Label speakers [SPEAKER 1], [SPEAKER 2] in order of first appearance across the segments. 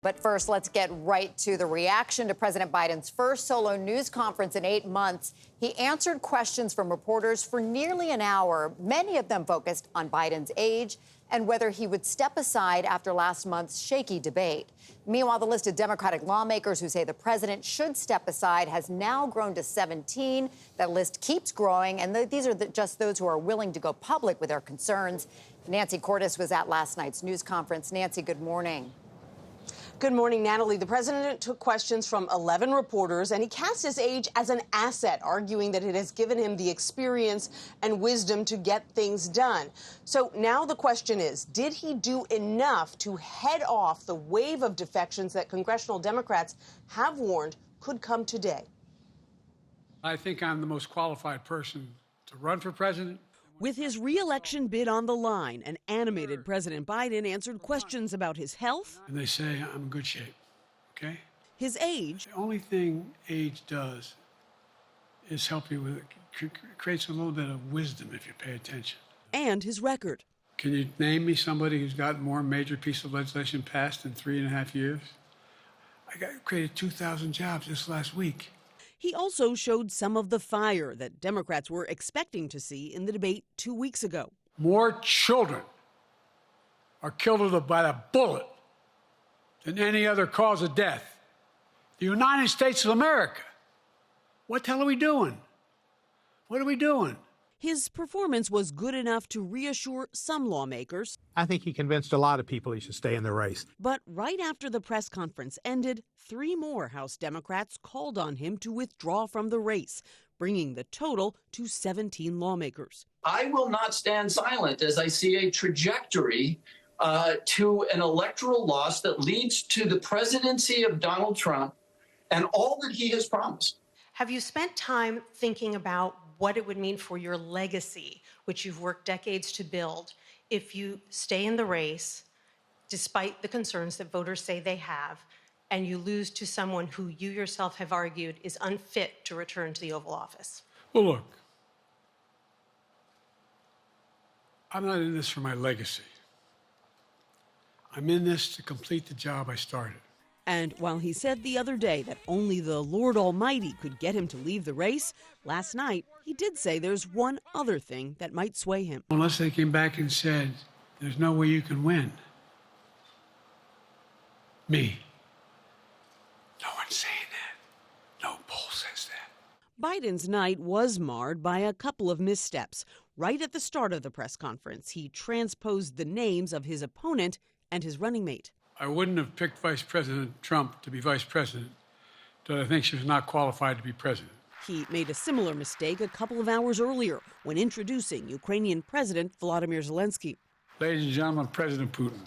[SPEAKER 1] But first, let's get right to the reaction to President Biden's first solo news conference in 8 months. He answered questions from reporters for nearly an hour, many of them focused on Biden's age and whether he would step aside after last month's shaky debate. Meanwhile, the list of Democratic lawmakers who say the president should step aside has now grown to 17. That list keeps growing, and these are just those who are willing to go public with their concerns. Nancy Cordes was at last night's news conference. Nancy, good morning.
[SPEAKER 2] Good morning, Natalie. The president took questions from 11 reporters, and he cast his age as an asset, arguing that it has given him the experience and wisdom to get things done. So now the question is, did he do enough to head off the wave of defections that congressional Democrats have warned could come today?
[SPEAKER 3] I think I'm the most qualified person to run for president.
[SPEAKER 4] With his re-election bid on the line, an animated President Biden answered questions about his health.
[SPEAKER 3] And they say I'm in good shape, okay?
[SPEAKER 4] His age.
[SPEAKER 3] The only thing age does is help you with it. Creates a little bit of wisdom if you pay attention.
[SPEAKER 4] And his record.
[SPEAKER 3] Can you name me somebody who's got more major piece of legislation passed in 3.5 years? Created 2,000 jobs just last week.
[SPEAKER 4] He also showed some of the fire that Democrats were expecting to see in the debate 2 weeks ago.
[SPEAKER 3] More children are killed by a bullet than any other cause of death. The United States of America. What the hell are we doing? What are we doing?
[SPEAKER 4] His performance was good enough to reassure some lawmakers.
[SPEAKER 5] I think he convinced a lot of people he should stay in the race.
[SPEAKER 4] But right after the press conference ended, 3 more House Democrats called on him to withdraw from the race, bringing the total to 17 lawmakers.
[SPEAKER 6] I will not stand silent as I see a trajectory to an electoral loss that leads to the presidency of Donald Trump and all that he has promised.
[SPEAKER 7] Have you spent time thinking about what it would mean for your legacy, which you've worked decades to build, if you stay in the race, despite the concerns that voters say they have, and you lose to someone who you yourself have argued is unfit to return to the Oval Office?
[SPEAKER 3] Well, look, I'm not in this for my legacy. I'm in this to complete the job I started.
[SPEAKER 4] And while he said the other day that only the Lord Almighty could get him to leave the race, last night he did say there's one other thing that might sway him.
[SPEAKER 3] Unless they came back and said, there's no way you can win. Me. No one's saying that. No poll says that.
[SPEAKER 4] Biden's night was marred by a couple of missteps. Right at the start of the press conference, he transposed the names of his opponent and his running mate.
[SPEAKER 3] I wouldn't have picked Vice President Trump to be vice president, but I think she was not qualified to be president.
[SPEAKER 4] He made a similar mistake a couple of hours earlier when introducing Ukrainian President Volodymyr Zelensky.
[SPEAKER 3] Ladies and gentlemen, President Putin.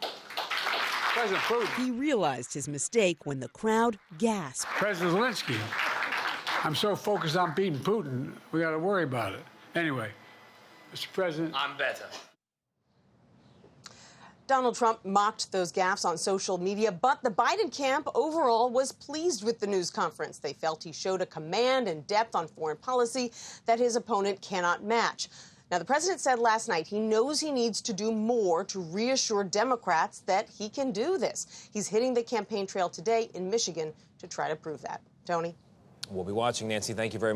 [SPEAKER 3] President Putin.
[SPEAKER 4] He realized his mistake when the crowd gasped.
[SPEAKER 3] President Zelensky. I'm so focused on beating Putin, we got to worry about it. Anyway, Mr. President.
[SPEAKER 8] I'm better.
[SPEAKER 2] Donald Trump mocked those gaffes on social media, but the Biden camp overall was pleased with the news conference. They felt he showed a command and depth on foreign policy that his opponent cannot match. Now, the president said last night he knows he needs to do more to reassure Democrats that he can do this. He's hitting the campaign trail today in Michigan to try to prove that. Tony?
[SPEAKER 8] We'll be watching, Nancy. Thank you very much.